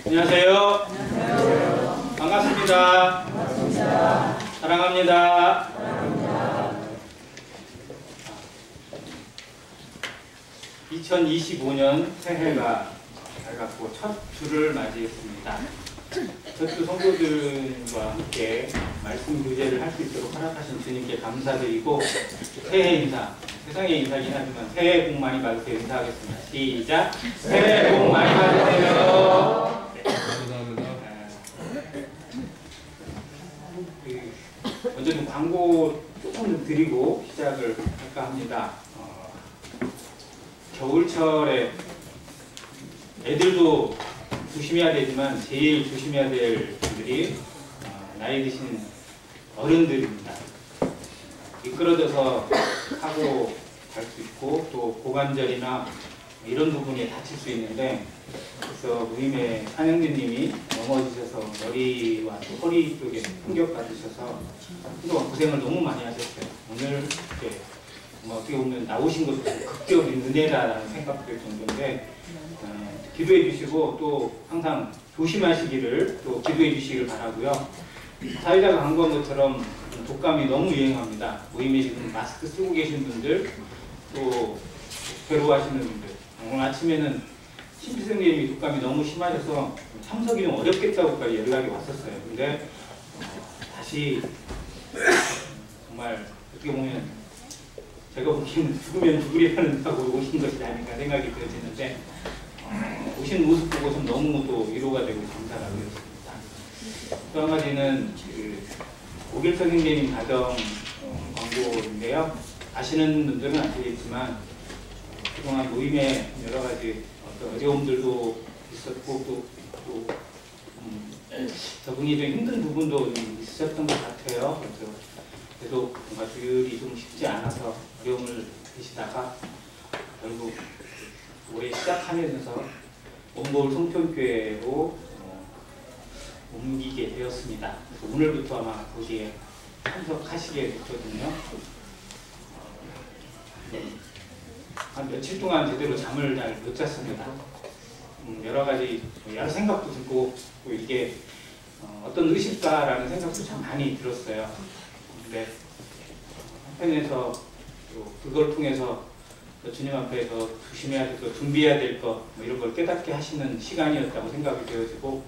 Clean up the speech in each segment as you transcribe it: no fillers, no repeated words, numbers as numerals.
안녕하세요. 안녕하세요. 반갑습니다. 반갑습니다. 사랑합니다. 사랑합니다. 2025년 새해가 밝았고 첫 주를 맞이했습니다. 첫 주 성도들과 함께 말씀 교제를 할 수 있도록 허락하신 주님께 감사드리고 새해 인사, 세상의 인사긴 하지만 새해 복 많이 받으세요. 인사하겠습니다. 시작! 새해 복 많이 받으세요. 먼저 좀 광고 조금 드리고 시작을 할까 합니다. 겨울철에 애들도 조심해야 되지만 제일 조심해야 될 분들이 나이 드신 어른들입니다. 미끄러져서 사고 갈 수 있고 또 고관절이나 이런 부분에 다칠 수 있는데, 그래서 무임의 한영진님이 넘어지셔서 머리와 또 허리 쪽에 충격 받으셔서 그동안 고생을 너무 많이 하셨어요. 오늘 이렇게 어떻게 보면 나오신 것도 극적인 은혜다라는 생각될 정도인데, 기도해 주시고 또 항상 조심하시기를 또 기도해 주시길 바라고요. 사회자가 광고한 것처럼 독감이 너무 유행합니다. 모임에 지금 마스크 쓰고 계신 분들, 또 괴로워하시는 분들, 오늘 아침에는 심피생님이 독감이 너무 심하셔서 참석이 좀 어렵겠다고까지 연락이 왔었어요. 근데 다시 정말 어떻게 보면 제가 보기에는 죽으면 죽으리라는 하고 오신 것이 아닌가 생각이 들어지는데, 오신 모습 보고 좀 너무 또 위로가 되고 감사가 되었습니다. 또 한 가지는 오길 선생님 가정 광고인데요. 아시는 분들은 아시겠지만 그동안 모임에 여러 가지 어떤 어려움들도 있었고 또 적응이 좀 힘든 부분도 있으셨던 것 같아요. 그래도 뭔가 조율이 좀 쉽지 않아서 어려움을 계시다가 결국 올해 시작하면서 원골 송편교회로 옮기게 되었습니다. 그래서 오늘부터 아마 거기에 참석하시게 됐거든요. 한 며칠 동안 제대로 잠을 잘 못 잤습니다. 여러 가지 여러 생각도 들고 또 이게 어떤 의식가라는 생각도 참 많이 들었어요. 근데 한편에서 또 그걸 통해서 주님 앞에서 조심해야 될 것, 준비해야 될 것, 이런 걸 깨닫게 하시는 시간이었다고 생각이 되어지고,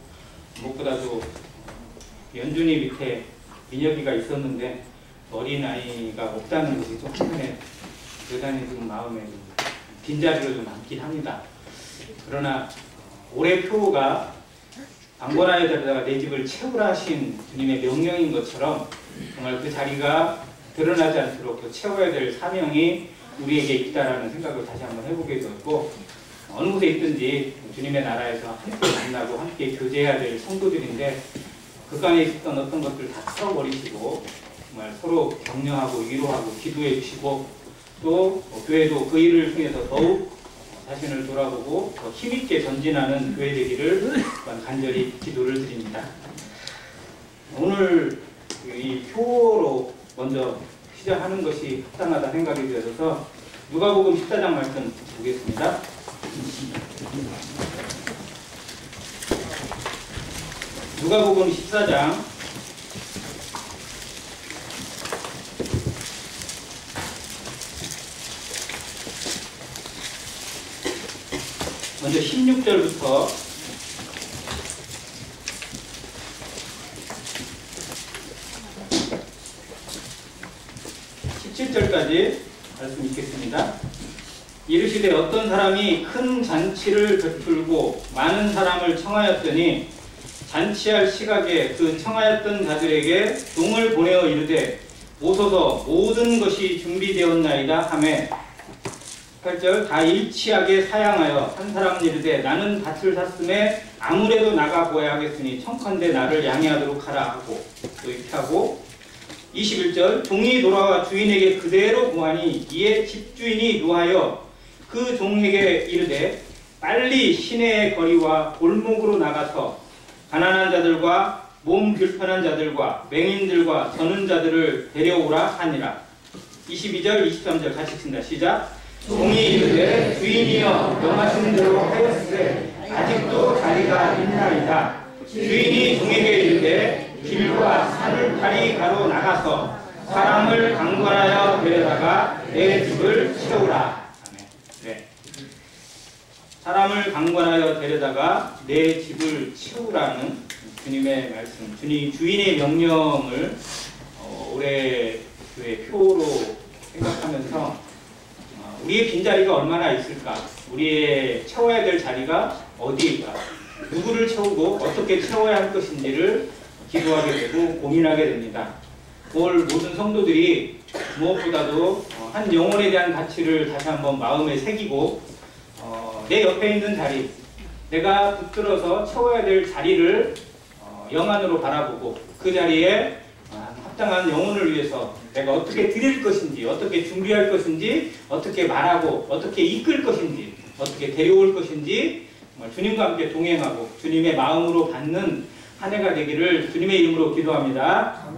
무엇보다도 연준이 밑에 민혁이가 있었는데 어린아이가 없다는 것이 좀 한편에 대단히 좀 마음에 빈자리로 좀 남긴 합니다. 그러나 올해 표가 방번하에다가 내 집을 채우라 하신 주님의 명령인 것처럼 정말 그 자리가 드러나지 않도록 그 채워야 될 사명이 우리에게 있다라는 생각을 다시 한번 해보게 되었고, 어느 곳에 있든지 주님의 나라에서 함께 만나고 함께 교제해야 될 성도들인데, 그간에 있었던 어떤 것들 다 털어버리시고 정말 서로 격려하고 위로하고 기도해 주시고, 또 교회도 그 일을 통해서 더욱 자신을 돌아보고 더 힘있게 전진하는 교회 되기를 간절히 기도를 드립니다. 오늘 이 표로 먼저 시작하는 것이 합당하다 생각이 되어서 누가복음 14장 말씀 보겠습니다. 누가복음 14장 16절부터 17절까지 말씀 읽겠습니다. 이르시되 어떤 사람이 큰 잔치를 베풀고 많은 사람을 청하였더니 잔치할 시각에 그 청하였던 자들에게 종을 보내어 이르되 오소서 모든 것이 준비되었나이다 하매 8절 다 일치하게 사양하여 한 사람은 이르되 나는 밭을 샀음에 아무래도 나가 보아야 하겠으니 청컨대 나를 양해하도록 하라 하고 또 이렇게 하고 21절 종이 돌아와 주인에게 그대로 고하니 이에 집주인이 노하여 그 종에게 이르되 빨리 시내의 거리와 골목으로 나가서 가난한 자들과 몸 불편한 자들과 맹인들과 저는 자들을 데려오라 하니라. 22절 23절 같이 친다. 시작. 종이 이르되 주인이여 명하시는 대로 하였으되 아직 아직도 자리가 있나이다. 주인이 종에게 이르되 길과 산을 파리 가로 나가서 사람을 강권하여 데려다가 내 집을 채우라. 아멘. 네. 사람을 강권하여 데려다가 내 집을 채우라는 주님의 말씀, 주인의 명령을 올해 교회 표로 생각하면서 우리의 빈자리가 얼마나 있을까? 우리의 채워야 될 자리가 어디일까? 누구를 채우고 어떻게 채워야 할 것인지를 기도하게 되고 고민하게 됩니다. 올 모든 성도들이 무엇보다도 한 영혼에 대한 가치를 다시 한번 마음에 새기고 내 옆에 있는 자리, 내가 붙들어서 채워야 될 자리를 영안으로 바라보고 그 자리에 합당한 영혼을 위해서 내가 어떻게 드릴 것인지, 어떻게 준비할 것인지, 어떻게 말하고 어떻게 이끌 것인지, 어떻게 데려올 것인지 주님과 함께 동행하고 주님의 마음으로 받는 한 해가 되기를 주님의 이름으로 기도합니다.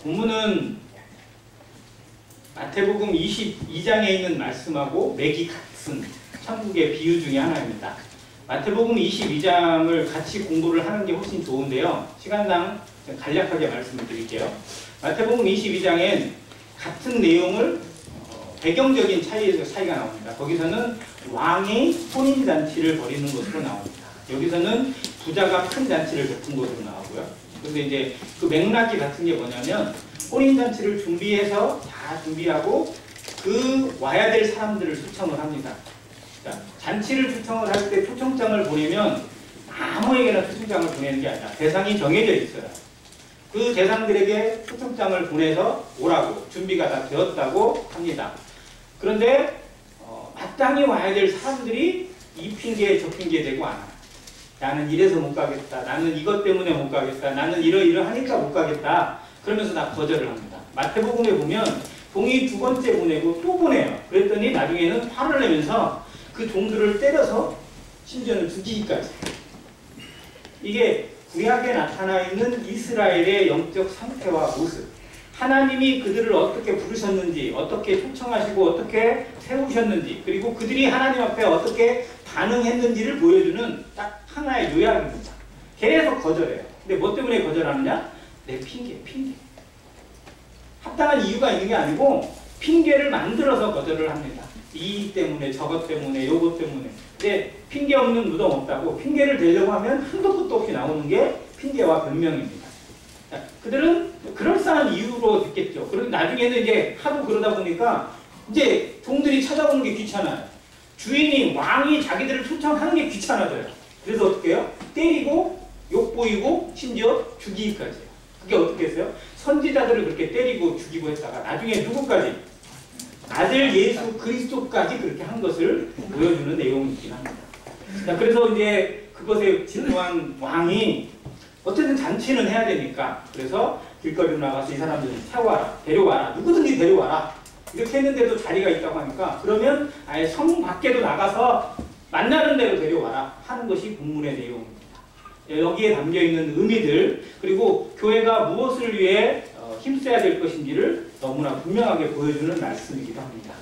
본문은 마태복음 22장에 있는 말씀하고 맥이 같은 천국의 비유 중에 하나입니다. 마태복음 22장을 같이 공부를 하는 게 훨씬 좋은데요. 시간상 간략하게 말씀을 드릴게요. 마태복음 22장엔 같은 내용을 배경적인 차이가 나옵니다. 거기서는 왕이 혼인잔치를 벌이는 것으로 나옵니다. 여기서는 부자가 큰 잔치를 베푼 것으로 나오고요. 그런데 이제 그 맥락이 같은 게 뭐냐면 혼인잔치를 준비해서 다 준비하고 그 와야 될 사람들을 초청을 합니다. 잔치를 초청을 할 때 초청장을 보내면 아무에게나 초청장을 보내는 게 아니라 대상이 정해져 있어요. 그 대상들에게 초청장을 보내서 오라고 준비가 다 되었다고 합니다. 그런데 마땅히 와야 될 사람들이 이 핑계 저 핑계 대고 안 와요. 나는 이래서 못 가겠다. 나는 이것 때문에 못 가겠다. 나는 이러하니까 못 가겠다. 그러면서 다 거절을 합니다. 마태복음에 보면 종이 두 번째 보내고 또 보내요. 그랬더니 나중에는 화를 내면서 그 종들을 때려서 심지어는 죽이기까지. 이게 구약에 나타나 있는 이스라엘의 영적 상태와 모습, 하나님이 그들을 어떻게 부르셨는지, 어떻게 초청하시고 어떻게 세우셨는지, 그리고 그들이 하나님 앞에 어떻게 반응했는지를 보여주는 딱 하나의 요약입니다. 계속 거절해요. 근데 뭐 때문에 거절하느냐? 내 핑계. 합당한 이유가 있는 게 아니고 핑계를 만들어서 거절을 합니다. 이 때문에, 저것 때문에, 요것 때문에. 근데 핑계 없는 무덤 없다고 핑계를 대려고 하면 한도 끝도 없이 나오는 게 핑계와 변명입니다. 자, 그들은 그럴싸한 이유로 듣겠죠. 그리고 나중에는 이제 하도 그러다 보니까 이제 종들이 찾아오는 게 귀찮아요. 주인이, 왕이 자기들을 초청하는 게 귀찮아져요. 그래서 어떻게 해요? 때리고, 욕보이고, 심지어 죽이기까지 해요. 그게 어떻게 했어요? 선지자들을 그렇게 때리고 죽이고 했다가 나중에 누구까지? 아들 예수 그리스도까지 그렇게 한 것을 보여주는 내용이긴 합니다. 자, 그래서 이제 그것에 진노한 왕이 어쨌든 잔치는 해야 되니까 그래서 길거리로 나가서 이 사람들을 태워와라, 데려와라, 누구든지 데려와라 이렇게 했는데도 자리가 있다고 하니까 그러면 아예 성 밖에도 나가서 만나는 대로 데려와라 하는 것이 본문의 내용입니다. 여기에 담겨있는 의미들, 그리고 교회가 무엇을 위해 힘써야 될 것인지를 너무나 분명하게 보여주는 말씀이기도 합니다.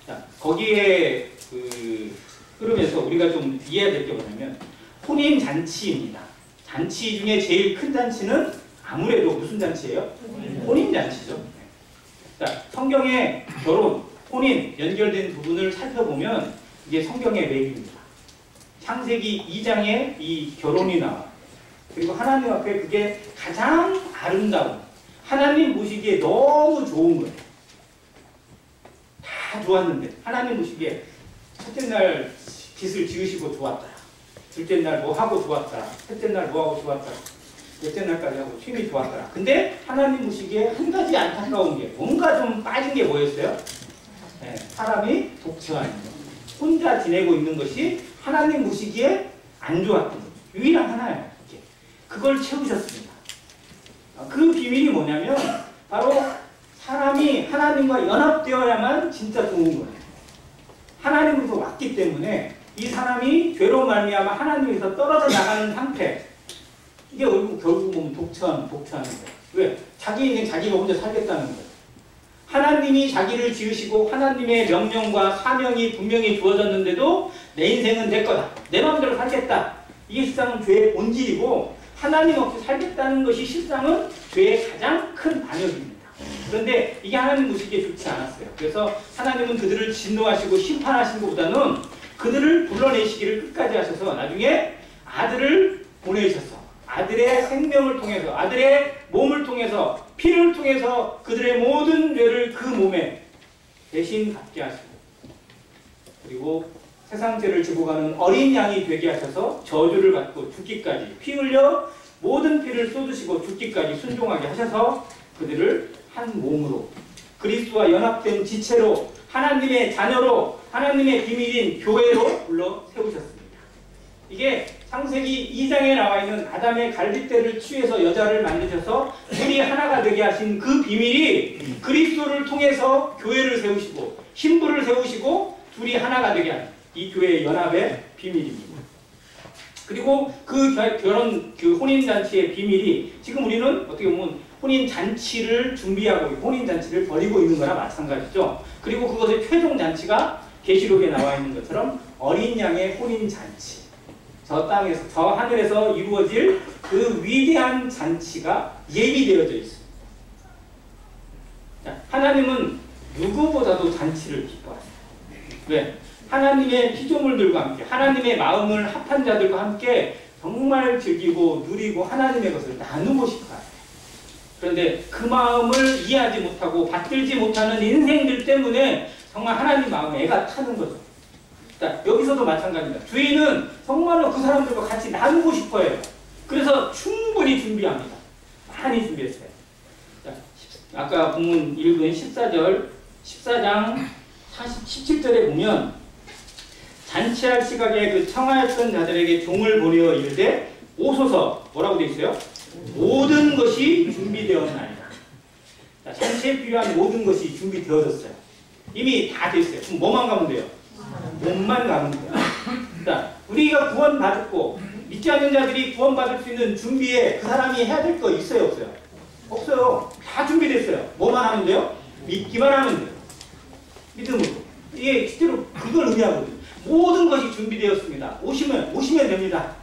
자, 거기에 흐름에서 우리가 좀 이해해야 될 게 뭐냐면 혼인잔치입니다. 잔치 중에 제일 큰 잔치는 아무래도 무슨 잔치예요? 혼인잔치죠. 자, 성경의 결혼, 혼인 연결된 부분을 살펴보면 이게 성경의 맥입니다. 창세기 2장에 이 결혼이 나와. 그리고 하나님 앞에 그게 가장 아름다운, 하나님 보시기에 너무 좋은 거예요. 다 좋았는데 하나님 보시기에 첫째 날 빚을 지으시고 좋았다. 둘째 날 뭐 하고 좋았다. 셋째 날 뭐 하고 좋았다. 넷째 날까지 하고 취미 좋았더라. 근데 하나님 보시기에 한 가지 안타까운 게, 뭔가 좀 빠진 게 뭐였어요? 네, 사람이 독처한 거. 혼자 지내고 있는 것이 하나님 보시기에 안 좋았던 거. 유일한 하나예요. 이게. 그걸 채우셨습니다. 그 비밀이 뭐냐면 바로 사람이 하나님과 연합되어야만 진짜 좋은 거예요. 하나님으로서 왔기 때문에 이 사람이 죄로 말미암아 하나님에서 떨어져 나가는 상태, 이게 결국 보면 독처하는 거예요. 왜? 자기 인생 자기가 혼자 살겠다는 거예요. 하나님이 자기를 지으시고 하나님의 명령과 사명이 분명히 주어졌는데도 내 인생은 내 거다. 내 마음대로 살겠다. 이게 실상은 죄의 본질이고 하나님 없이 살겠다는 것이 실상은 죄의 가장 큰 반역입니다. 그런데 이게 하나님 보시기에 좋지 않았어요. 그래서 하나님은 그들을 진노하시고 심판하신 것보다는 그들을 불러내시기를 끝까지 하셔서 나중에 아들을 보내셔서 아들의 생명을 통해서 아들의 몸을 통해서 피를 통해서 그들의 모든 죄를 그 몸에 대신 갖게 하시고 그리고 세상 죄를 지고 가는 어린 양이 되게 하셔서 저주를 받고 죽기까지 피 흘려 모든 피를 쏟으시고 죽기까지 순종하게 하셔서 그들을 한 몸으로 그리스도와 연합된 지체로 하나님의 자녀로 하나님의 비밀인 교회로 불러 세우셨습니다. 이게 창세기 2장에 나와 있는 아담의 갈빗대를 취해서 여자를 만드셔서 둘이 하나가 되게 하신 그 비밀이 그리스도를 통해서 교회를 세우시고 신부를 세우시고 둘이 하나가 되게 하는 이 교회의 연합의 비밀입니다. 그리고 그 결혼, 그 혼인잔치의 비밀이 지금 우리는 어떻게 보면 혼인잔치를 준비하고 혼인잔치를 벌이고 있는 거나 마찬가지죠. 그리고 그것의 최종잔치가 계시록에 나와 있는 것처럼 어린 양의 혼인잔치. 저 땅에서, 저 하늘에서 이루어질 그 위대한 잔치가 예비되어져 있습니다. 자, 하나님은 누구보다도 잔치를 기뻐하세요. 왜? 하나님의 피조물들과 함께 하나님의 마음을 합한 자들과 함께 정말 즐기고 누리고 하나님의 것을 나누고 싶어 하세요. 그런데 그 마음을 이해하지 못하고 받들지 못하는 인생들 때문에 정말 하나님 마음에 애가 타는 거죠. 자, 여기서도 마찬가지입니다. 주인은 정말로 그 사람들과 같이 나누고 싶어 해요. 그래서 충분히 준비합니다. 많이 준비했어요. 자, 아까 본문 읽은 14장 17절에 보면 잔치할 시각에 그 청하였던 자들에게 종을 보내어 이르되 오소서 뭐라고 되어 있어요? 모든 것이 준비되었나이다. 자, 잔치에 필요한 모든 것이 준비되어졌어요. 이미 다 됐어요. 그럼 뭐만 가면 돼요? 몸만 가면 돼요. 자, 우리가 구원받았고 믿지 않는 자들이 구원받을 수 있는 준비에 그 사람이 해야 될 거 있어요? 없어요? 없어요. 다 준비됐어요. 뭐만 하면 돼요? 믿기만 하면 돼요. 믿음으로. 이게 실제로 그걸 의미하거든요. 모든 것이 준비되었습니다. 오시면 됩니다.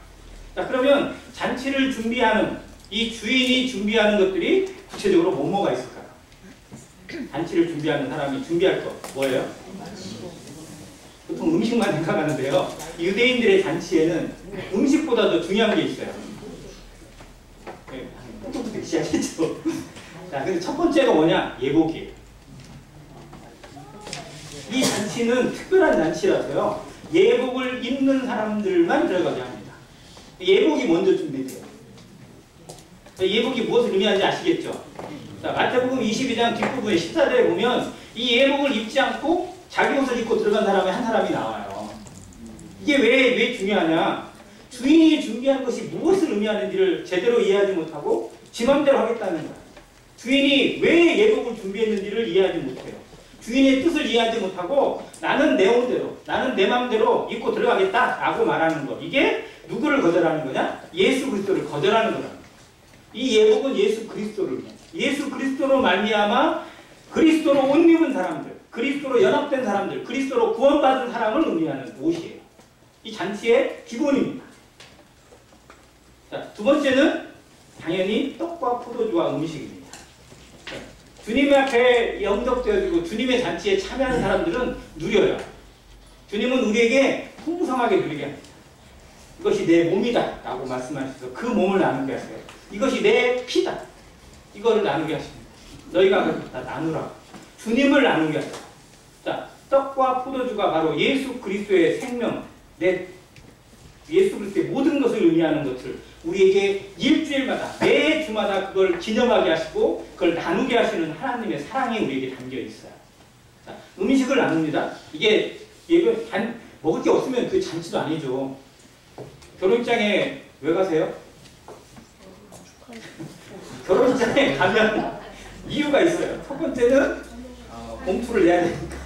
자, 그러면 잔치를 준비하는 이 주인이 준비하는 것들이 구체적으로 뭐가 있을까요? 잔치를 준비하는 사람이 준비할 거 뭐예요? 보통 음식만 생각하는데요. 유대인들의 잔치에는 음식보다 더 중요한 게 있어요. 똑똑똑 시작했죠. 자, 근데 첫 번째가 뭐냐? 예복이에요. 이 잔치는 특별한 잔치라서요. 예복을 입는 사람들만 들어가게 합니다. 예복이 먼저 준비돼요. 예복이 무엇을 의미하는지 아시겠죠? 자, 마태복음 22장 뒷부분에 14절에 보면 이 예복을 입지 않고 자기 옷을 입고 들어간 사람이 한 사람이 나와요. 이게 왜 중요하냐? 주인이 준비한 것이 무엇을 의미하는지를 제대로 이해하지 못하고 지 맘대로 하겠다는 거야. 주인이 왜 예복을 준비했는지를 이해하지 못해요. 주인의 뜻을 이해하지 못하고 나는 내 온대로, 나는 내 맘대로 입고 들어가겠다라고 말하는 것. 이게 누구를 거절하는 거냐? 예수 그리스도를 거절하는 거다. 이 예복은 예수 그리스도를 예수 그리스도로 말미암아 그리스도로 옷 입은 사람들, 그리스도로 연합된 사람들, 그리스도로 구원받은 사람을 의미하는 옷이에요. 이 잔치의 기본입니다. 자, 두 번째는 당연히 떡과 포도주와 음식입니다. 주님의 앞에 영접되어지고 주님의 잔치에 참여하는 사람들은 누려요. 주님은 우리에게 풍성하게 누리게 합니다. 이것이 내 몸이다 라고 말씀하셔서 그 몸을 나누게 하세요. 이것이 내 피다. 이거를 나누게 하십니다. 너희가 다 나누라. 주님을 나누게 하세요. 자, 떡과 포도주가 바로 예수 그리스도의 생명, 예수 그리스도의 모든 것을 의미하는 것을 우리에게 일주일마다 매 주마다 그걸 기념하게 하시고 그걸 나누게 하시는 하나님의 사랑이 우리에게 담겨 있어요. 자, 음식을 나눕니다. 이게 먹을 게 없으면 그 잔치도 아니죠. 결혼장에 왜 가세요? 결혼장에 가면 이유가 있어요. 첫 번째는 봉투를 내야 되니까.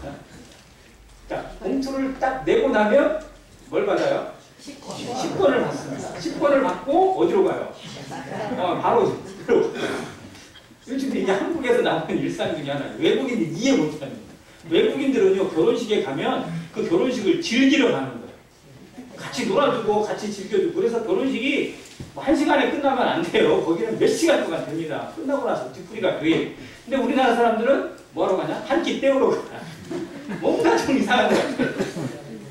자, 봉투를 딱 내고 나면 뭘 받아요? 식권을 받습니다. 식권을 받고 어디로 가요? 바로 요즘에 이게 한국에서 나오는 일상 중에 하나예요. 외국인이 이해 못합니다. 외국인들은요, 결혼식에 가면 그 결혼식을 즐기러 가는 거예요. 같이 놀아주고 같이 즐겨주고. 그래서 결혼식이 뭐 1시간에 끝나면 안 돼요. 거기는 몇 시간 동안 됩니다. 끝나고 나서 뒤풀이가 그게. 근데 우리나라 사람들은 뭐하러 가냐? 한 끼 때우러 가. 뭔가 좀 이상한 것 같아요.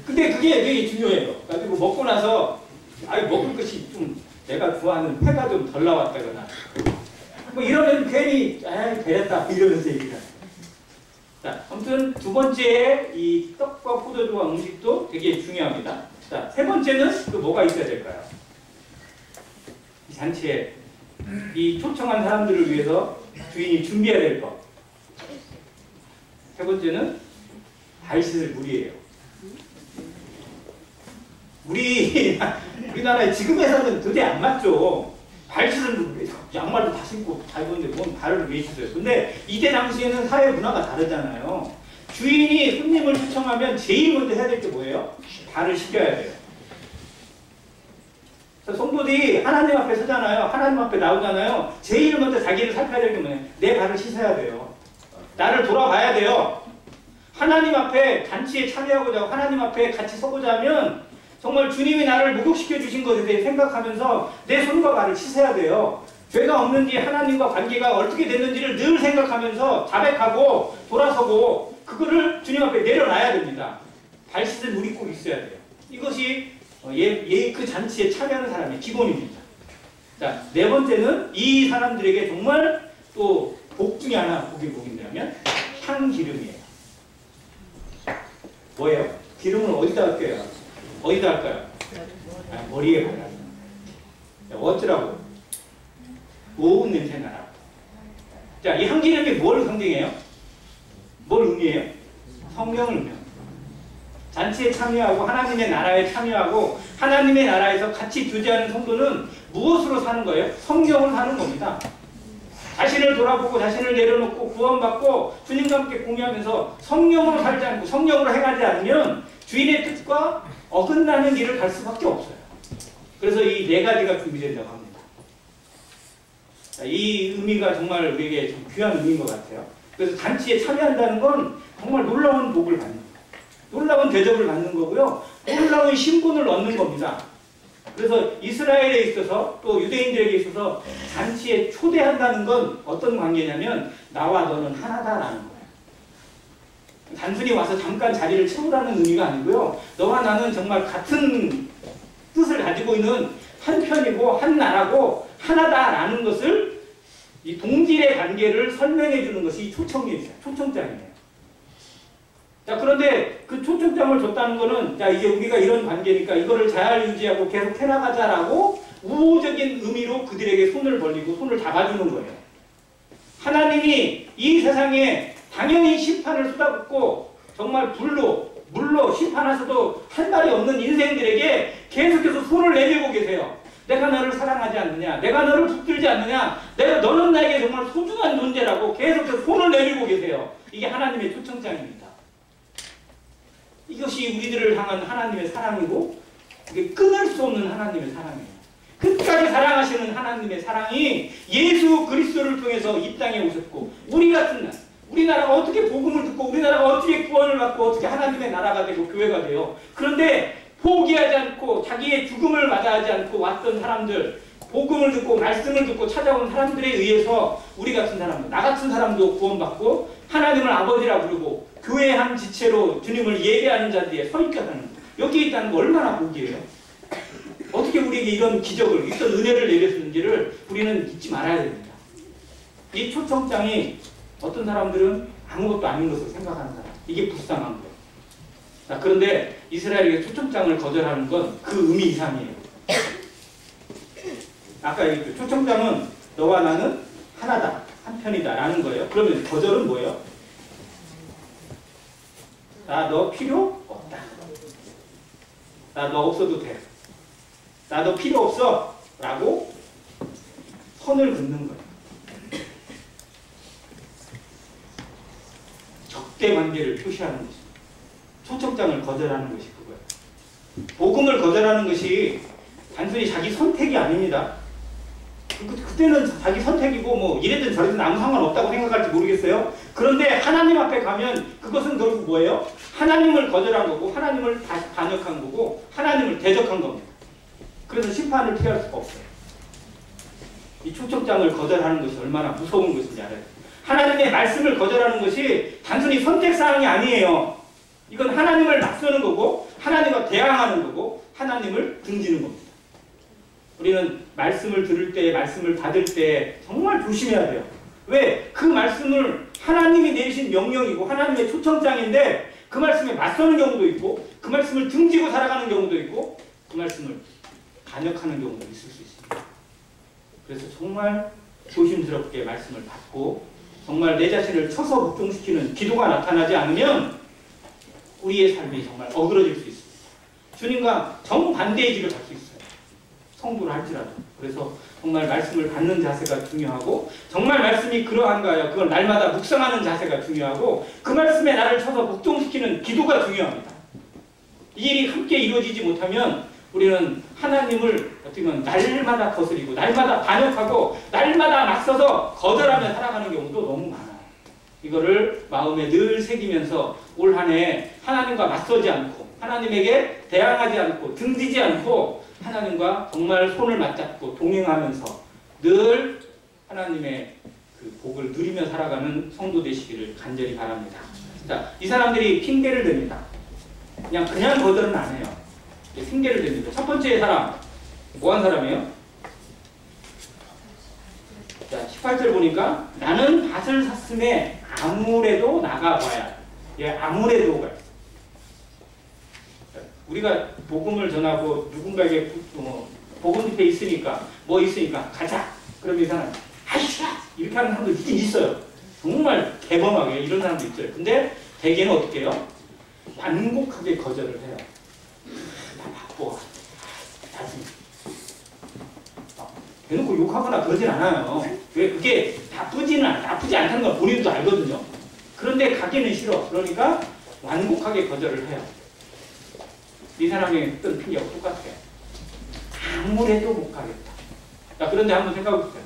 근데 그게 되게 중요해요. 그리고 먹고 나서 먹을 것이 좀 내가 좋아하는 회가 좀 덜 나왔다거나 뭐 이러면 괜히 배렸다 이러면서 얘기를 해요. 자, 아무튼 두 번째 이 떡과 포도주와 음식도 되게 중요합니다. 자, 세 번째는 또 뭐가 있어야 될까요? 이 잔치에 이 초청한 사람들을 위해서 주인이 준비해야 될 것. 세 번째는 발 씻을 물이에요. 우리나라에 지금에서는 도저히 안 맞죠. 발 씻을 물, 양말도 다 신고 다 입었는데 뭔 발을 왜 씻어요? 근데 이때 당시에는 사회 문화가 다르잖아요. 주인이 손님을 초청하면 제일 먼저 해야 될 게 뭐예요? 발을 씻겨야 돼요. 성도들이 하나님 앞에 서잖아요. 하나님 앞에 나오잖아요. 제일 먼저 자기를 살펴야 될 게 뭐예요? 내 발을 씻어야 돼요. 나를 돌아봐야 돼요. 하나님 앞에 잔치에 참여하고자 하고 하나님 앞에 같이 서고자 하면 정말 주님이 나를 목욕시켜 주신 것에 대해 생각하면서 내 손과 발을 씻어야 돼요. 죄가 없는지 하나님과 관계가 어떻게 됐는지를 늘 생각하면서 자백하고 돌아서고 그거를 주님 앞에 내려놔야 됩니다. 발 씻은 물이 꼭 있어야 돼요. 이것이 그 잔치에 참여하는 사람의 기본입니다. 자, 네 번째는 이 사람들에게 정말 또 복 중에 하나 복이냐면 향기름이에요. 뭐예요? 기름을 어디다 할게요? 어디다 할까요? 머리에 발라요. 어쩌라고? 고운 냄새 나라. 자, 이 향기름이 뭘 상징해요? 뭘 의미해요? 성령을 의미해요. 잔치에 참여하고 하나님의 나라에 참여하고 하나님의 나라에서 같이 교제하는 성도는 무엇으로 사는 거예요? 성령을 사는 겁니다. 자신을 돌아보고 자신을 내려놓고 구원받고 주님과 함께 공유하면서 성령으로 살지 않고 성령으로 행하지 않으면 주인의 뜻과 어긋나는 길을 갈 수밖에 없어요. 그래서 이 네 가지가 준비된다고 합니다. 이 의미가 정말 우리에게 좀 귀한 의미인 것 같아요. 그래서 잔치에 참여한다는 건 정말 놀라운 복을 받는 거예요. 놀라운 대접을 받는 거고요. 놀라운 신분을 얻는 겁니다. 그래서 이스라엘에 있어서 또 유대인들에게 있어서 잔치에 초대한다는 건 어떤 관계냐면 나와 너는 하나다라는 거예요. 단순히 와서 잠깐 자리를 채우라는 의미가 아니고요. 너와 나는 정말 같은 뜻을 가지고 있는 한 편이고 한 나라고 하나다라는 것을 이 동질의 관계를 설명해 주는 것이 초청장이에요. 자, 그런데 그 초청장을 줬다는 거는 자, 이제 우리가 이런 관계니까 이거를 잘 유지하고 계속 해나가자라고 우호적인 의미로 그들에게 손을 벌리고 손을 잡아주는 거예요. 하나님이 이 세상에 당연히 심판을 쏟아붓고 정말 물로 심판하셔도 할 말이 없는 인생들에게 계속해서 손을 내밀고 계세요. 내가 너를 사랑하지 않느냐? 내가 너를 붙들지 않느냐? 너는 나에게 정말 소중한 존재라고 계속해서 손을 내밀고 계세요. 이게 하나님의 초청장입니다. 이것이 우리들을 향한 하나님의 사랑이고 이게 끊을 수 없는 하나님의 사랑이에요. 끝까지 사랑하시는 하나님의 사랑이 예수 그리스도를 통해서 이 땅에 오셨고 우리 같은 날 우리나라가 어떻게 복음을 듣고 우리나라가 어떻게 구원을 받고 어떻게 하나님의 나라가 되고 교회가 돼요. 그런데 포기하지 않고 자기의 죽음을 마다하지 않고 왔던 사람들 복음을 듣고 말씀을 듣고 찾아온 사람들에 의해서 우리 같은 사람들 나 같은 사람도 구원받고 하나님을 아버지라 부르고 교회 한 지체로 주님을 예배하는 자리에 서 있다는 거. 여기 있다는 거 얼마나 복이에요. 어떻게 우리에게 이런 기적을 이런 은혜를 내렸는지를 우리는 잊지 말아야 됩니다. 이 초청장이 어떤 사람들은 아무것도 아닌 것으로 생각하는 사람 이게 불쌍한 거예요. 자, 그런데 이스라엘에게 초청장을 거절하는 건 그 의미 이상이에요. 아까 얘기했죠. 초청장은 너와 나는 하나다 한편이다 라는 거예요. 그러면 거절은 뭐예요? 나 너 필요 없다. 나 너 없어도 돼. 나 너 필요 없어 라고 선을 긋는 거예요. 적대 관계를 표시하는 것입니다. 초청장을 거절하는 것이 그거예요. 복음을 거절하는 것이 단순히 자기 선택이 아닙니다. 그때는 자기 선택이고 뭐 이래든 저래든 아무 상관없다고 생각할지 모르겠어요. 그런데 하나님 앞에 가면 그것은 결국 뭐예요? 하나님을 거절한 거고 하나님을 반역한 거고 하나님을 대적한 겁니다. 그래서 심판을 피할 수가 없어요. 이 초청장을 거절하는 것이 얼마나 무서운 것인지 알아요. 하나님의 말씀을 거절하는 것이 단순히 선택사항이 아니에요. 이건 하나님을 맞서는 거고 하나님과 대항하는 거고 하나님을 등지는 겁니다. 우리는 말씀을 들을 때, 말씀을 받을 때 정말 조심해야 돼요. 왜? 그 말씀을 하나님이 내리신 명령이고 하나님의 초청장인데 그 말씀에 맞서는 경우도 있고 그 말씀을 등지고 살아가는 경우도 있고 그 말씀을 반역하는 경우도 있을 수 있습니다. 그래서 정말 조심스럽게 말씀을 받고 정말 내 자신을 쳐서 복종시키는 기도가 나타나지 않으면 우리의 삶이 정말 어그러질 수 있습니다. 주님과 정반대의 길을 갈 수 있어요. 성도를 할지라도. 그래서 정말 말씀을 받는 자세가 중요하고 정말 말씀이 그러한가요? 그걸 날마다 묵상하는 자세가 중요하고 그 말씀에 나를 쳐서 복종시키는 기도가 중요합니다. 이 일이 함께 이루어지지 못하면 우리는 하나님을 어떻게 보면 날마다 거스리고 날마다 반역하고 날마다 맞서서 거절하며 살아가는 경우도 너무 많아요. 이거를 마음에 늘 새기면서 올 한 해 하나님과 맞서지 않고 하나님에게 대항하지 않고 등지지 않고 하나님과 정말 손을 맞잡고 동행하면서 늘 하나님의 그 복을 누리며 살아가는 성도 되시기를 간절히 바랍니다. 자, 이 사람들이 핑계를 댑니다. 그냥 거절은 안 해요. 핑계를 댑니다. 첫 번째 사람, 뭐한 사람이에요? 자, 18절 보니까 나는 밭을 샀음에 아무래도 나가봐야. 예, 아무래도가 있어요. 우리가 복음을 전하고 누군가에게 복음 집회 있으니까 뭐 있으니까 가자. 그러면 이 사람 아이씨 이렇게 하는 사람도 있긴 있어요. 정말 개범하게 이런 사람도 있어요. 근데 대개는 어떻게 해요? 완곡하게 거절을 해요. 나 바빠. 자신. 대놓고 욕하거나 그러진 않아요. 왜? 그게 나쁘지 않다는 걸 본인도 알거든요. 그런데 가기는 싫어. 그러니까 완곡하게 거절을 해요. 이 사람의 했던 핑계가 똑같아요. 아무래도 못 가겠다. 자, 그런데 한번 생각해 보세요.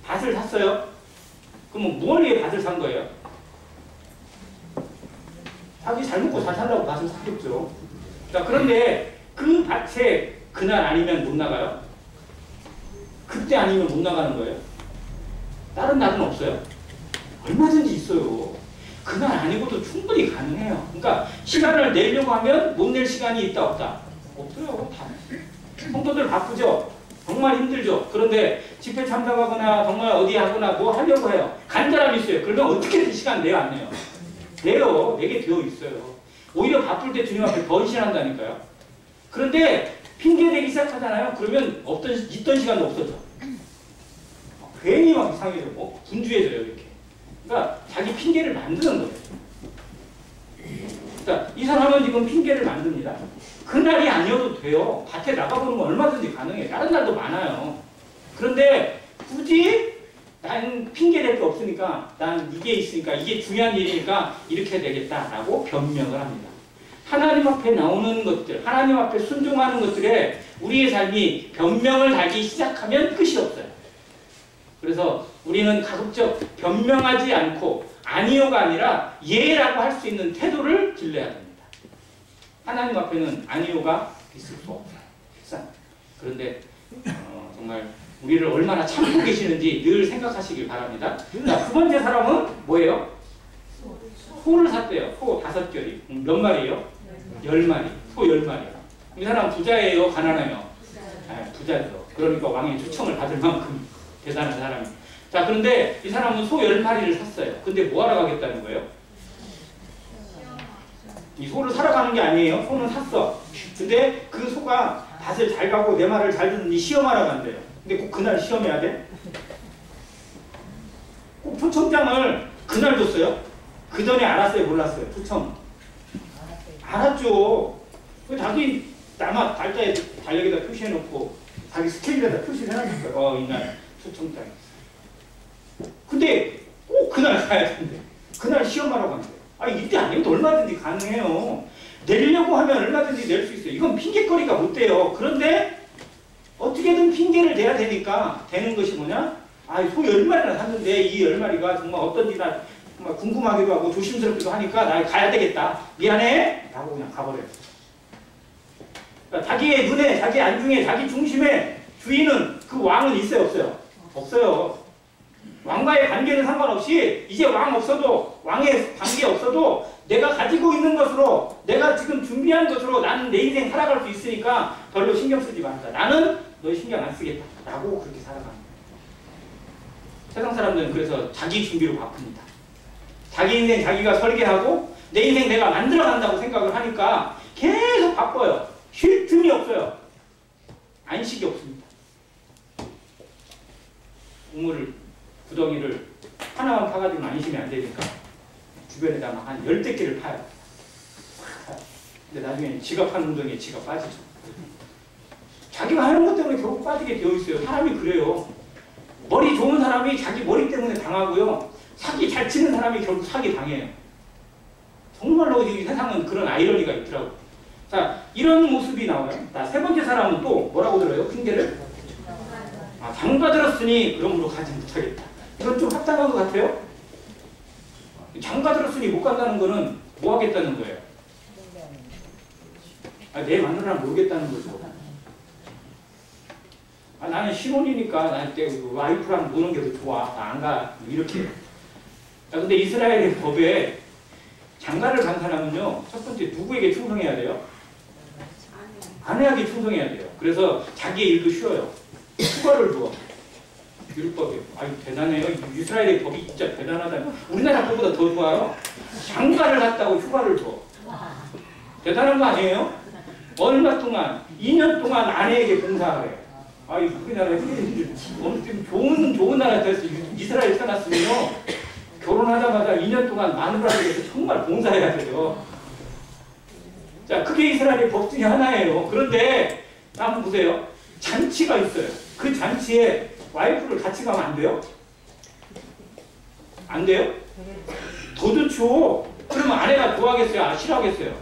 밭을 샀어요? 그러면 뭘 위해 밭을 산 거예요? 자기 잘 먹고 잘 살라고 밭을 샀겠죠. 자, 그런데 그 밭에 그날 아니면 못 나가요? 그때 아니면 못 나가는 거예요? 다른 날은 없어요? 얼마든지 있어요. 그날 아니고도 충분히 가능해요. 그러니까 시간을 내려고 하면 못 낼 시간이 있다 없다? 없어요. 다. 성도들 바쁘죠? 정말 힘들죠? 그런데 집회 참석하거나 정말 어디 하거나 뭐 하려고 해요. 간절함이 있어요. 그러면 어떻게든 시간 내요 안 내요? 내요. 내게 되어 있어요. 오히려 바쁠 때 주님 앞에 더 헌신한다니까요. 그런데 핑계대기 시작하잖아요. 그러면 있던 시간도 없어져. 괜히 막 이상해져. 분주해져요 이렇게. 그러니까 자기 핑계를 만드는 거예요. 그러니까 이 사람은 지금 핑계를 만듭니다. 그날이 아니어도 돼요. 밭에 나가보는 건 얼마든지 가능해요. 다른 날도 많아요. 그런데 굳이 난 핑계댈 게 없으니까 난 이게 있으니까 이게 중요한 일이니까 이렇게 되겠다라고 변명을 합니다. 하나님 앞에 나오는 것들, 하나님 앞에 순종하는 것들에 우리의 삶이 변명을 달기 시작하면 끝이 없어요. 그래서 우리는 가급적 변명하지 않고 아니요가 아니라 예라고 할 수 있는 태도를 길러야 됩니다. 하나님 앞에는 아니요가 있을 수 없어요. 그런데 정말 우리를 얼마나 참고 계시는지 늘 생각하시길 바랍니다. 자, 두 번째 사람은 뭐예요? 소를 샀대요. 소 5결이. 몇 마리예요? 10마리. 소 10마리. 이 사람 부자예요? 가난해요? 네, 부자죠. 그러니까 왕의 초청을 받을 만큼 대단한 사람이에요. 자, 그런데 이 사람은 소 10마리를 샀어요. 근데 뭐 하러 가겠다는 거예요? 이 소를 사러 가는 게 아니에요. 소는 샀어. 근데 그 소가 밭을 잘 가고 내 말을 잘 듣는지 시험하러 간대요. 근데 꼭 그날 시험해야 돼? 꼭 초청장을 그날 줬어요? 그 전에 알았어요? 몰랐어요? 초청. 알았죠. 자기 남아 달자에 달력에다 표시해놓고 자기 스케줄에다 표시를 해놨어요. 이날 초청장. 근데 꼭 그날 가야 된대. 그날 시험하러 간대. 이때 아니면 얼마든지 가능해요. 내려고 하면 얼마든지 낼 수 있어요. 이건 핑계거리가 못 돼요. 그런데 어떻게든 핑계를 대야 되니까 되는 것이 뭐냐? 아, 소 10마리나 샀는데 이 10마리가 정말 어떤지나 정말 궁금하기도 하고 조심스럽기도 하니까 나 가야 되겠다. 미안해? 라고 그냥 가버려요. 그러니까 자기의 눈에, 자기 안중에, 자기 중심에 주인은 그 왕은 있어요, 없어요? 없어요. 왕과의 관계는 상관없이 이제 왕 없어도, 왕의 관계 없어도 내가 가지고 있는 것으로, 내가 지금 준비한 것으로 나는 내 인생 살아갈 수 있으니까 별로 신경 쓰지 말자. 나는 너 신경 안 쓰겠다. 라고 그렇게 살아가는 거예요. 세상 사람들은 그래서 자기 준비로 바쁩니다. 자기 인생 자기가 설계하고 내 인생 내가 만들어간다고 생각을 하니까 계속 바빠요. 쉴 틈이 없어요. 안식이 없습니다. 우물을, 구덩이를 하나만 파가지고는 안심이 안 되니까 주변에다 막 한 10대 개를 파요. 근데 나중에 지가 파는 운동에 지가 빠지죠. 자기가 하는 것 때문에 결국 빠지게 되어 있어요. 사람이 그래요. 머리 좋은 사람이 자기 머리 때문에 당하고요. 사기 잘 치는 사람이 결국 사기 당해요. 정말로 이 세상은 그런 아이러니가 있더라고요. 자, 이런 모습이 나와요. 자, 세 번째 사람은 또 뭐라고 들어요? 핑계를? 아, 장가 들었으니 그러므로 가지 못하겠다. 이건 좀 합당한 것 같아요? 장가 들었으니 못 간다는 거는 뭐 하겠다는 거예요? 아, 내 마누라는 모르겠다는 거죠. 아, 나는 신혼이니까 나한테 와이프랑 노는 게 더 좋아. 나 안 가. 이렇게. 자, 근데 이스라엘의 법에 장가를 간 사람은요, 첫 번째 누구에게 충성해야 돼요? 아내에게 충성해야 돼요. 그래서 자기의 일도 쉬어요. 휴가를 줘. 율법이에요. 아유, 대단해요. 이스라엘의 법이 진짜 대단하다. 우리나라 법보다 더 좋아요. 장가를 갔다고 휴가를 줘. 대단한 거 아니에요? 얼마 동안, 2년 동안 아내에게 봉사하래. 아이, 우리나라 엄청 좋은 나라 됐어. 이스라엘 태어났으면요, 결혼하자마자 2년 동안 마누라를 위해서 정말 봉사해야 돼요. 자, 그게 이스라엘의 법 중에 하나예요. 그런데 한번 보세요. 잔치가 있어요. 그 잔치에 와이프를 같이 가면 안 돼요? 안 돼요? 더 좋죠. 그러면 아내가 좋아하겠어요? 아, 싫어하겠어요?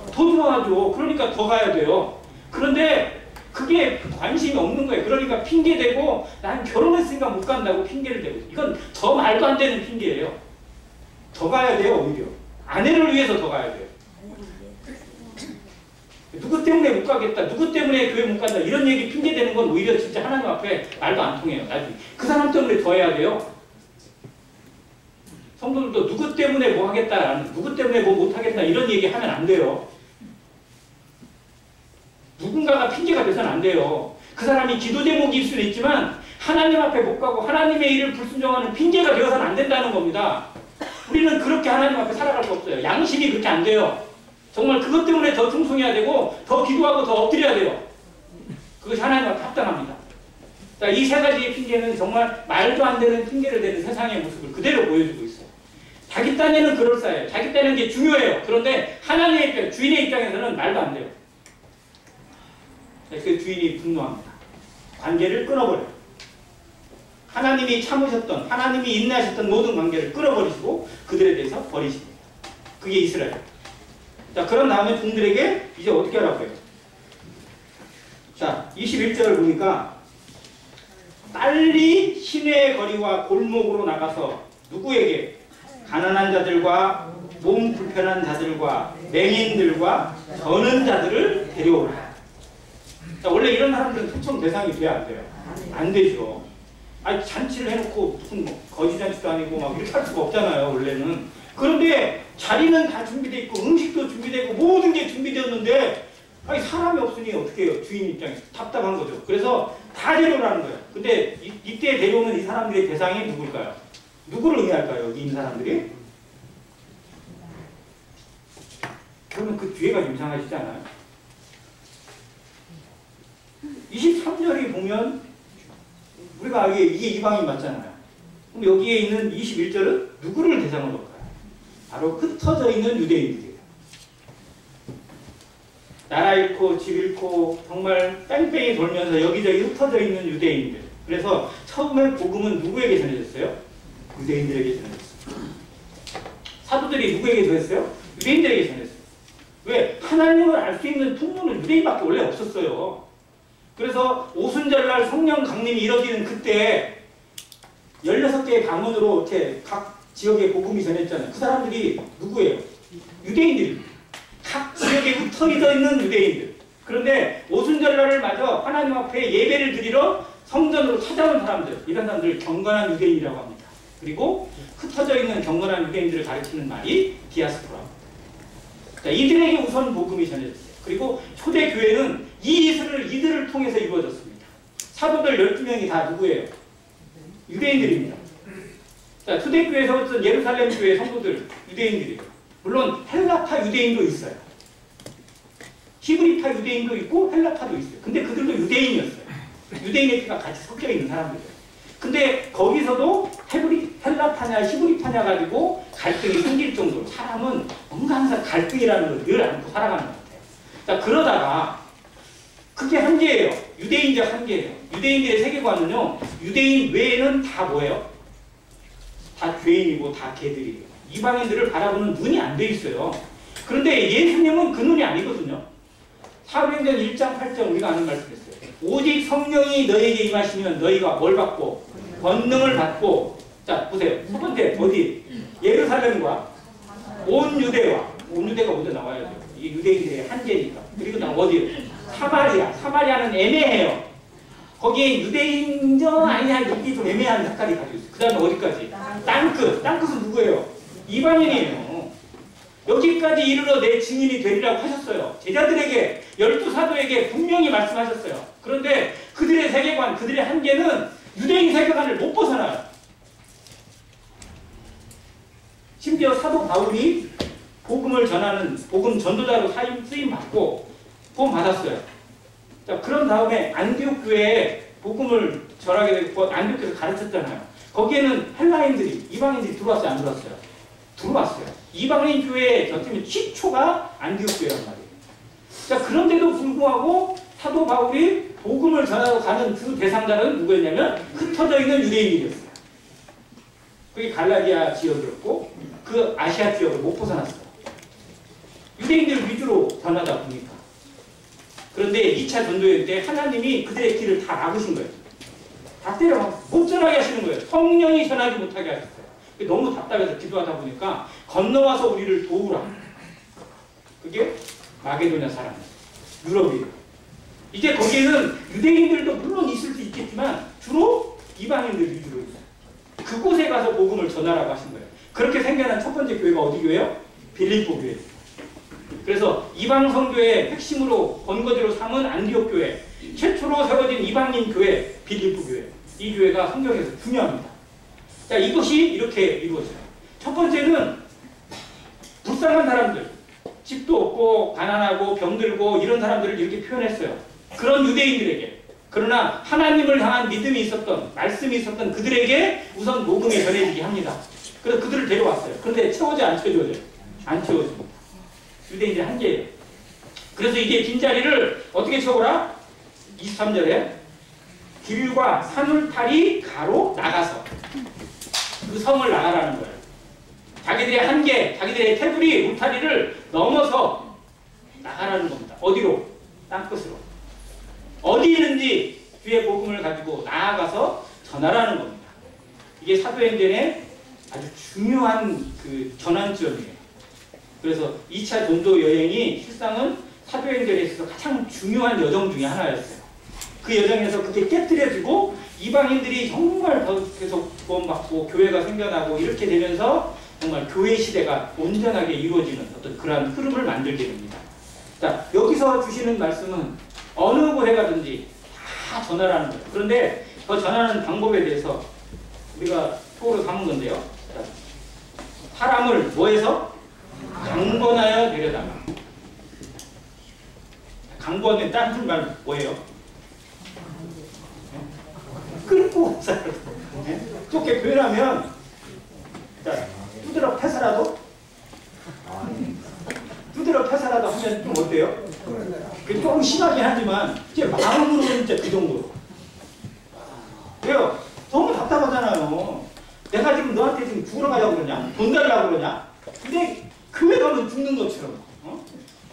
더 좋아하죠. 그러니까 더 가야 돼요. 그런데 그게 관심이 없는 거예요. 그러니까 핑계대고 난 결혼했으니까 못 간다고 핑계를 대고, 이건 더 말도 안 되는 핑계예요. 더 가야 돼요. 오히려 아내를 위해서 더 가야 돼요. 누구 때문에 못 가겠다, 누구 때문에 교회 못 간다, 이런 얘기 핑계대는 건 오히려 진짜 하나님 앞에 말도 안 통해요. 나중에 그 사람 때문에 더 해야 돼요. 성도들도 누구 때문에 뭐 하겠다, 누구 때문에 뭐 못 하겠다 이런 얘기 하면 안 돼요. 누군가가 핑계가 돼서는 안 돼요. 그 사람이 기도 제목일 수는 있지만 하나님 앞에 못 가고 하나님의 일을 불순종하는 핑계가 되어서는 안 된다는 겁니다. 우리는 그렇게 하나님 앞에 살아갈 수 없어요. 양심이 그렇게 안 돼요. 정말 그것 때문에 더 충성해야 되고 더 기도하고 더 엎드려야 돼요. 그것이 하나님 앞에 합당합니다. 자, 이 세 가지의 핑계는 정말 말도 안 되는 핑계를 대는 세상의 모습을 그대로 보여주고 있어요. 자기 딴에는 그럴싸해요. 자기 딴에는 게 중요해요. 그런데 하나님의 입장, 주인의 입장에서는 말도 안 돼요. 그 주인이 분노합니다. 관계를 끊어버려요. 하나님이 참으셨던, 하나님이 인내하셨던 모든 관계를 끊어버리시고 그들에 대해서 버리십니다. 그게 이스라엘. 자, 그런 다음에 종들에게 이제 어떻게 하라고 해요? 자, 21절을 보니까 빨리 시내의 거리와 골목으로 나가서 누구에게? 가난한 자들과 몸 불편한 자들과 맹인들과 저는 자들을 데려오라. 자, 원래 이런 사람들은 초청 대상이 돼야 안 돼요? 안 되죠. 아니, 잔치를 해놓고 무슨 뭐 거지잔치도 아니고 막 이렇게 할 수가 없잖아요, 원래는. 그런데 자리는 다 준비되어 있고 음식도 준비되고 모든 게 준비되었는데, 아니, 사람이 없으니 어떻게 해요? 주인 입장에서 답답한 거죠. 그래서 다 데려오라는 거예요. 근데 이때 데려오는 이 사람들의 대상이 누굴까요? 누구를 의미할까요? 여기 있는 사람들이? 그러면 그 뒤에가 좀 이상하시지 않아요? 23절이 보면 우리가 이게 이방인 맞잖아요. 그럼 여기에 있는 21절은 누구를 대상으로 할까요? 바로 흩어져 있는 유대인들이에요. 나라 잃고 집 잃고 정말 뺑뺑이 돌면서 여기저기 흩어져 있는 유대인들. 그래서 처음에 복음은 누구에게 전해졌어요? 유대인들에게 전해졌어요. 사도들이 누구에게 전했어요? 유대인들에게 전했어요. 왜? 하나님을 알 수 있는 통로는 유대인밖에 원래 없었어요. 그래서 오순절날 성령 강림이 이뤄지는 그때 16개의 방언으로 이렇게 각 지역에 복음이 전했잖아요. 그 사람들이 누구예요? 유대인들입니다. 각 지역에 흩어져 있는 유대인들. 그런데 오순절날을 맞아 하나님 앞에 예배를 드리러 성전으로 찾아온 사람들, 이런 사람들을 경건한 유대인이라고 합니다. 그리고 흩어져 있는 경건한 유대인들을 가리키는 말이 디아스포라입니다. 자, 이들에게 우선 복음이 전해졌어요. 그리고 초대교회는 이들을 통해서 이루어졌습니다. 사도들 12명이 다 누구예요? 유대인들입니다. 자, 초대교회에서 어떤 예루살렘 교회 성도들 유대인들이에요. 물론 헬라파 유대인도 있어요. 히브리파 유대인도 있고 헬라파도 있어요. 근데 그들도 유대인이었어요. 유대인의 피가 같이 섞여 있는 사람들이에요. 근데 거기서도 헬라파냐 히브리파냐 가지고 갈등이 생길 정도로 사람은 뭔가 항상 갈등이라는 걸 늘 안고 살아가는 것 같아요. 자, 그러다가 그게 한계예요. 유대인적 한계예요. 유대인들의 세계관은요, 유대인 외에는 다 뭐예요? 다 죄인이고 다 개들이에요. 이방인들을 바라보는 눈이 안 돼 있어요. 그런데 예수님은 그 눈이 아니거든요. 사도행전 1장 8절 우리가 아는 말씀이었어요. 오직 성령이 너에게 임하시면 너희가 뭘 받고? 권능을 받고. 자, 보세요. 첫 번째 어디? 예루살렘과 온 유대가 먼저 나와야죠. 이 유대인들의 한계니까. 그리고 나 어디? 사마리아. 사마리아는 애매해요. 거기에 유대인저 아니냐 여기 좀 애매한 색깔이 가지고 있어요. 그 다음에 어디까지? 땅끝. 땅끝은 누구예요? 이방인이에요. 여기까지 이르러 내 증인이 되리라고 하셨어요. 제자들에게, 12사도에게 분명히 말씀하셨어요. 그런데 그들의 세계관, 그들의 한계는 유대인 세계관을 못 벗어나요. 심지어 사도 바울이 복음을 전하는 복음 전도자로 쓰임 받고 복음 받았어요. 자, 그런 다음에 안디옥 교회에 복음을 전하게 되고 안디옥에서 가르쳤잖아요. 거기에는 헬라인들이, 이방인들이 들어왔어요, 안 들어왔어요? 들어왔어요. 이방인 교회의 곁이면 최초가 안디옥 교회란 말이에요. 자, 그런데도 불구하고 사도 바울이 복음을 전하러 가는 그 대상자는 누구였냐면 흩어져 있는 유대인들이었어요. 그게 갈라디아 지역이었고 그 아시아 지역을 못 벗어났어요. 유대인들 위주로 전하다 보니까. 그런데 2차 전도회 때 하나님이 그들의 길을 다 막으신 거예요. 다 때려 못 전하게 하시는 거예요. 성령이 전하지 못하게 하셨어요. 너무 답답해서 기도하다 보니까 건너와서 우리를 도우라. 그게 마게도냐 사람이에요. 유럽이에요. 이제 거기에는 유대인들도 물론 있을 수 있겠지만 주로 이방인들 위주로 있어요. 그곳에 가서 복음을 전하라고 하신 거예요. 그렇게 생겨난 첫 번째 교회가 어디 교회예요? 빌립보 교회예요. 그래서 이방 선교의 핵심으로 번거지로 삼은 안디옥 교회, 최초로 세워진 이방인 교회 빌립보 교회. 이 교회가 성경에서 중요합니다. 자, 이것이 이렇게 이루어져요. 첫 번째는 불쌍한 사람들, 집도 없고 가난하고 병들고 이런 사람들을 이렇게 표현했어요. 그런 유대인들에게. 그러나 하나님을 향한 믿음이 있었던, 말씀이 있었던 그들에게 우선 복음이 전해지게 합니다. 그래서 그들을 데려왔어요. 그런데 채워져 안 채워져요? 안 채워집니다. 유대인들의 한계예요. 그래서 이제 빈자리를 어떻게 채우라? 23절에 길과 산울타리 가로 나가서 그 성을 나가라는 거예요. 자기들의 한계, 자기들의 테두리, 울타리를 넘어서 나가라는 겁니다. 어디로? 땅끝으로. 어디 있는지 주의 복음을 가지고 나아가서 전하라는 겁니다. 이게 사도행전의 아주 중요한 그 전환점이에요. 그래서 2차 전도 여행이 실상은 사도행전에 있어서 가장 중요한 여정 중에 하나였어요. 그 여정에서 그게 깨뜨려지고 이방인들이 정말 계속 구원받고 교회가 생겨나고 이렇게 되면서 정말 교회 시대가 온전하게 이루어지는 어떤 그러한 흐름을 만들게 됩니다. 자, 여기서 주시는 말씀은 어느 곳에 가든지 다 전하라는 거예요. 그런데 그 전하는 방법에 대해서 우리가 토로 삼은 건데요. 자, 사람을 뭐해서? 강권하여 내려다가. 강권은 딴 말 뭐예요? 끌고 살아. 좋게 표현하면 자, 두드러 패서라도 하면 좀 어때요? 그게 조금 심하긴 하지만 이제 마음으로는 진짜 그 정도로. 왜요? 너무 답답하잖아요. 내가 지금 너한테 지금 죽으러 가려고 그러냐? 돈 달라고 그러냐? 근데 교회 가면 죽는 것처럼,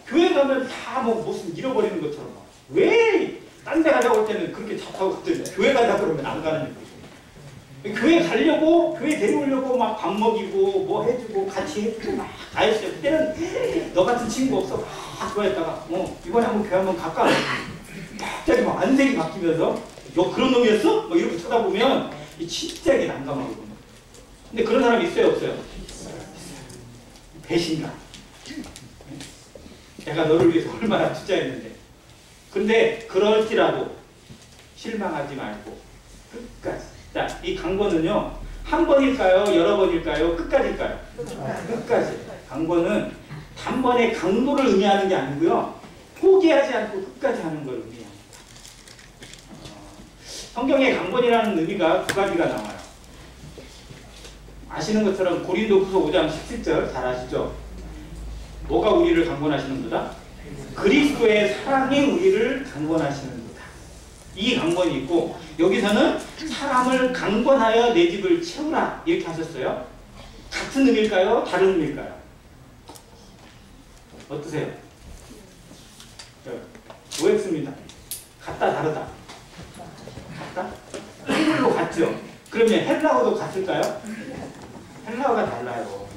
교회 가면 다 뭐 무슨 잃어버리는 것처럼 왜 딴 데 가자고 할 때는 그렇게 차 타고 갔더니 교회 가자 그러면 안 가는 거예요. 교회 가려고, 교회 데려오려고 막 밥 먹이고 뭐 해주고 같이 해주고 막 다 했어요. 그때는 너 같은 친구 없어 막 좋아했다가 이번에 한번 교회 한번 갈까? 갑자기 막 안색이 바뀌면서 너 그런 놈이었어? 뭐 이렇게 쳐다보면 진짜 이게 난감하거든요. 근데 그런 사람이 있어요 없어요? 배신감. 내가 너를 위해서 얼마나 투자했는데. 근데 그럴지라도 실망하지 말고 끝까지. 자, 이 강권은요 한 번일까요? 여러 번일까요? 끝까지일까요? 끝까지. 강권은 단번에 강도를 의미하는 게 아니고요. 포기하지 않고 끝까지 하는 걸 의미합니다. 성경에 강권이라는 의미가 두 가지가 나와요. 아시는 것처럼 고린도후서 5장 17절 잘 아시죠? 뭐가 우리를 강권하시는 거다? 그리스도의 사랑이 우리를 강권하시는 거다. 이 강권이 있고 여기서는 사람을 강권하여 내 집을 채우라 이렇게 하셨어요. 같은 의미일까요? 다른 의미일까요? 어떠세요? OX입니다. 같다 다르다. 같다? 한글로 같죠? 그러면 헬라어도 같을까요? 헬라어가 달라요.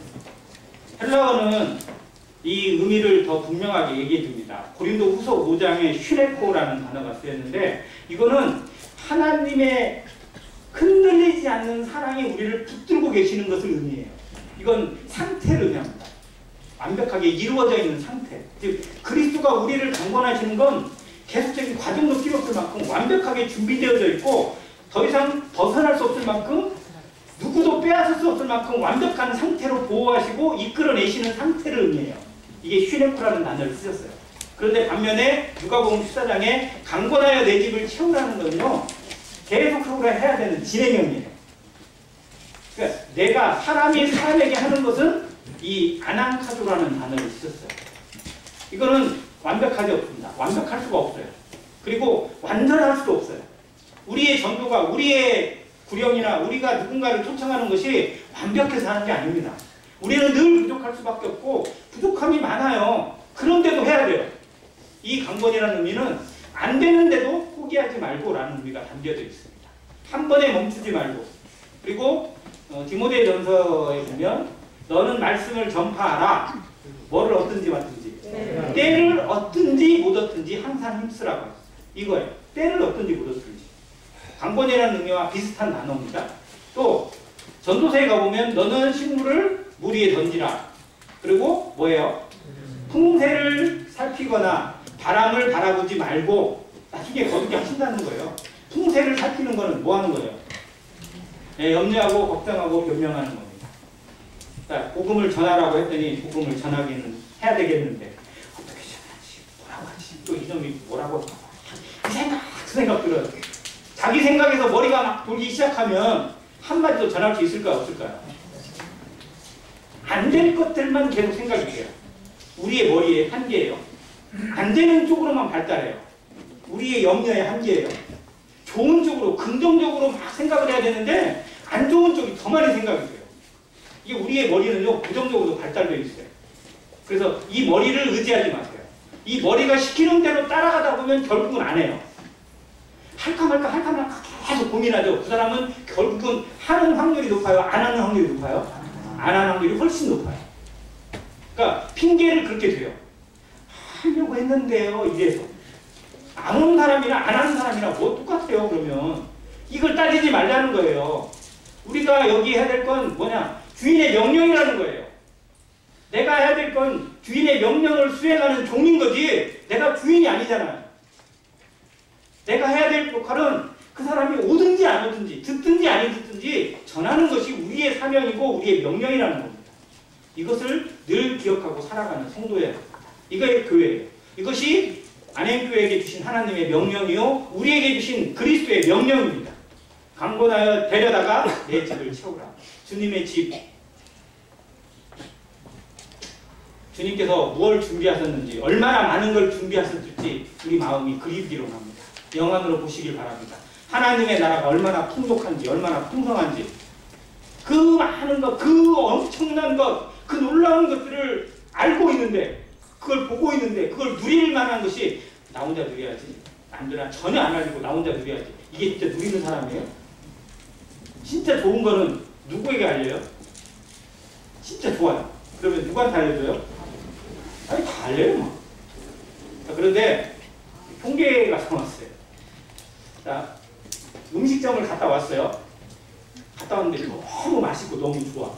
헬라어는 이 의미를 더 분명하게 얘기해 줍니다. 고린도후서 5장에 슈레코라는 단어가 쓰였는데 이거는 하나님의 흔들리지 않는 사랑이 우리를 붙들고 계시는 것을 의미해요. 이건 상태를 의미합니다. 완벽하게 이루어져 있는 상태. 즉 그리스도가 우리를 강권하시는 건 계속적인 과정도 필요 없을 만큼 완벽하게 준비되어져 있고 더 이상 벗어날 수 없을 만큼 누구도 빼앗을 수 없을 만큼 완벽한 상태로 보호하시고 이끌어내시는 상태를 의미해요. 이게 슈레코라는 단어를 쓰셨어요. 그런데 반면에 누가복음 14장에 강권하여 내 집을 채우라는 건요 계속적으로 해야 되는 진행형이에요. 그러니까 내가 사람이 사람에게 하는 것은 이 아난카조라는 단어를 쓰셨어요. 이거는 완벽하지 없습니다. 완벽할 수가 없어요. 그리고 완전할 수도 없어요. 우리의 전도가 우리의 구령이나 우리가 누군가를 초청하는 것이 완벽해서 하는 게 아닙니다. 우리는 늘 부족할 수밖에 없고 부족함이 많아요. 그런데도 해야 돼요. 이 강권이라는 의미는 안 되는데도 포기하지 말고 라는 의미가 담겨져 있습니다. 한 번에 멈추지 말고. 그리고 디모데전서에 보면 너는 말씀을 전파하라. 뭐를 얻든지 맡든지. 때를 얻든지 못 얻든지 항상 힘쓰라고 했어요. 이거예요. 때를 얻든지 못 얻든지. 강권이라는 의미와 비슷한 단어입니다. 또 전도서에 가보면 너는 식물을 물 위에 던지라. 그리고 뭐예요? 풍새를 살피거나 바람을 바라보지 말고 나중에 거두게 하신다는 거예요. 풍새를 살피는 거는 뭐 하는 거예요? 네, 염려하고 걱정하고 변명하는 겁니다. 자, 복음을 전하라고 했더니 복음을 전하기는 해야 되겠는데 어떻게 전하지? 뭐라고 하지? 또 이놈이 뭐라고 할까? 그 생각들은 자기 생각에서 머리가 막 돌기 시작하면 한마디도 전할 수 있을까 없을까요? 안 될 것들만 계속 생각이 돼요. 우리의 머리의 한계예요. 안 되는 쪽으로만 발달해요. 우리의 염려의 한계예요. 좋은 쪽으로 긍정적으로 막 생각을 해야 되는데 안 좋은 쪽이 더 많이 생각이 돼요. 이게 우리의 머리는요 부정적으로 발달되어 있어요. 그래서 이 머리를 의지하지 마세요. 이 머리가 시키는 대로 따라가다 보면 결국은 안 해요. 할까 말까 할까 말까 계속 고민하죠. 그 사람은 결국은 하는 확률이 높아요? 안 하는 확률이 높아요? 안 하는 확률이 훨씬 높아요. 그러니까 핑계를 그렇게 돼요. 하려고 했는데요 이래서. 안 오는 사람이나 안 하는 사람이나 뭐 똑같아요. 그러면 이걸 따지지 말라는 거예요. 우리가 여기 해야 될 건 뭐냐? 주인의 명령이라는 거예요. 내가 해야 될 건 주인의 명령을 수행하는 종인 거지 내가 주인이 아니잖아요. 내가 해야 될 역할은 그 사람이 오든지 안 오든지 듣든지 안 듣든지 전하는 것이 우리의 사명이고 우리의 명령이라는 겁니다. 이것을 늘 기억하고 살아가는 성도예요. 이게 교회예요. 이것이 안행교회에게 주신 하나님의 명령이요 우리에게 주신 그리스도의 명령입니다. 강권하여 데려다가 내 집을 채우라. 주님의 집. 주님께서 무엇을 준비하셨는지 얼마나 많은 걸 준비하셨을지 우리 마음이 그리기로 합니다. 영안으로 보시길 바랍니다. 하나님의 나라가 얼마나 풍족한지 얼마나 풍성한지 그 많은 것, 그 엄청난 것, 그 놀라운 것들을 알고 있는데 그걸 보고 있는데 그걸 누릴 만한 것이 나 혼자 누려야지 남들은 전혀 안 알리고 나 혼자 누려야지. 이게 진짜 누리는 사람이에요? 진짜 좋은 거는 누구에게 알려요? 진짜 좋아요. 그러면 누구한테 알려줘요? 아니 다 알려요 뭐. 자, 그런데 통계가 나왔어요. 자, 음식점을 갔다 왔어요. 갔다 왔는데 너무 맛있고 너무 좋아.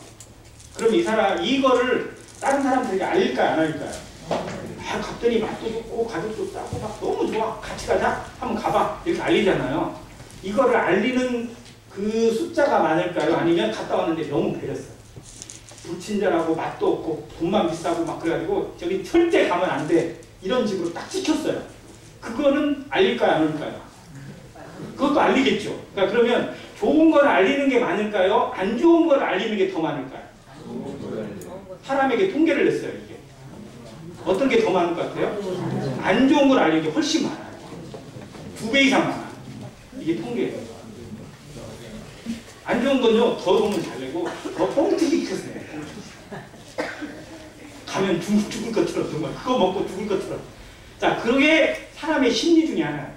그럼 이 사람 이거를 다른 사람들에게 알릴까요 안 알릴까요? 아, 갔더니 맛도 좋고 가격도 싸고 막 너무 좋아. 같이 가자. 한번 가봐. 이렇게 알리잖아요. 이거를 알리는 그 숫자가 많을까요? 아니면 갔다 왔는데 너무 배렸어요. 불친절하고 맛도 없고 돈만 비싸고 막 그래가지고 저기 절대 가면 안 돼. 이런 식으로 딱 찍혔어요. 그거는 알릴까요 안 알릴까요? 그것도 알리겠죠. 그러니까 그러면 좋은 걸 알리는 게 많을까요? 안 좋은 걸 알리는 게 더 많을까요? 사람에게 통계를 냈어요. 이게 어떤 게 더 많을 것 같아요? 안 좋은 걸 알리는 게 훨씬 많아요. 2배 이상 많아요. 이게 통계예요. 안 좋은 건요, 더 돈을 잘 내고 더 뻥튀기 크세요. 가면 죽을 것처럼 정말 그거 먹고 죽을 것처럼. 자, 그게 사람의 심리 중에 하나예요.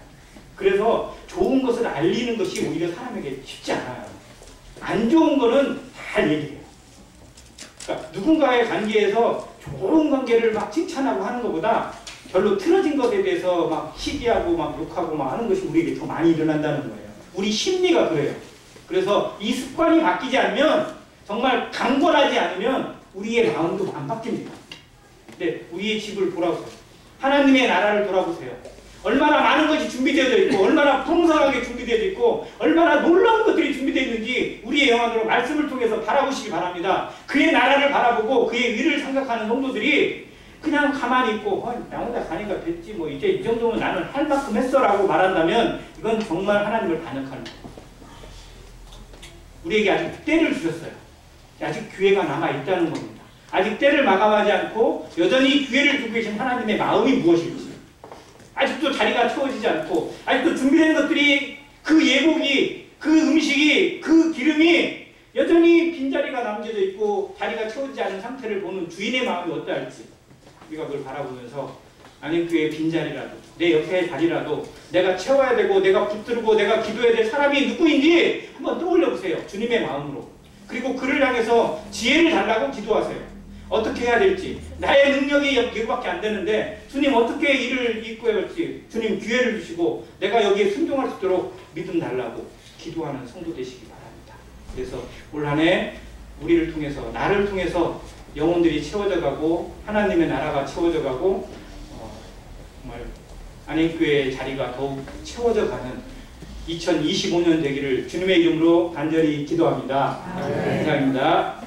그래서 좋은 것을 알리는 것이 오히려 사람에게 쉽지 않아요. 안 좋은 거는 잘 얘기해요. 그러니까 누군가의 관계에서 좋은 관계를 막 칭찬하고 하는 것보다 별로 틀어진 것에 대해서 막 시기하고 막 욕하고 막 하는 것이 우리에게 더 많이 일어난다는 거예요. 우리 심리가 그래요. 그래서 이 습관이 바뀌지 않으면, 정말 강권하지 않으면 우리의 마음도 안 바뀝니다. 근데 우리의 집을 돌아보세요. 하나님의 나라를 돌아보세요. 얼마나 많은 것이 준비되어 있고 얼마나 풍성하게 준비되어 있고 얼마나 놀라운 것들이 준비되어 있는지 우리의 영안으로 말씀을 통해서 바라보시기 바랍니다. 그의 나라를 바라보고 그의 의를 생각하는 성도들이 그냥 가만히 있고 나 혼자 가니까 됐지 뭐 이제 이 정도면 나는 할 만큼 했어 라고 말한다면 이건 정말 하나님을 반역하는 거예요. 우리에게 아직 때를 주셨어요. 아직 기회가 남아있다는 겁니다. 아직 때를 마감하지 않고 여전히 기회를 주고 계신 하나님의 마음이 무엇일지, 아직도 자리가 채워지지 않고 아직도 준비된 것들이, 그 예복이, 그 음식이, 그 기름이 여전히 빈자리가 남겨져 있고 자리가 채워지지 않은 상태를 보는 주인의 마음이 어떠할지 우리가 그걸 바라보면서 아니 그의 빈자리라도 내 옆에 자리라도 내가 채워야 되고 내가 붙들고 내가 기도해야 될 사람이 누구인지 한번 떠올려 보세요. 주님의 마음으로. 그리고 그를 향해서 지혜를 달라고 기도하세요. 어떻게 해야 될지. 나의 능력이 이거밖에 안 되는데 주님 어떻게 일을 이끌어야 할지 주님 기회를 주시고 내가 여기에 순종할 수 있도록 믿음 달라고 기도하는 성도 되시기 바랍니다. 그래서 올 한 해 우리를 통해서, 나를 통해서 영혼들이 채워져 가고 하나님의 나라가 채워져 가고 정말 안행교회의 자리가 더욱 채워져 가는 2025년 되기를 주님의 이름으로 간절히 기도합니다. 감사합니다.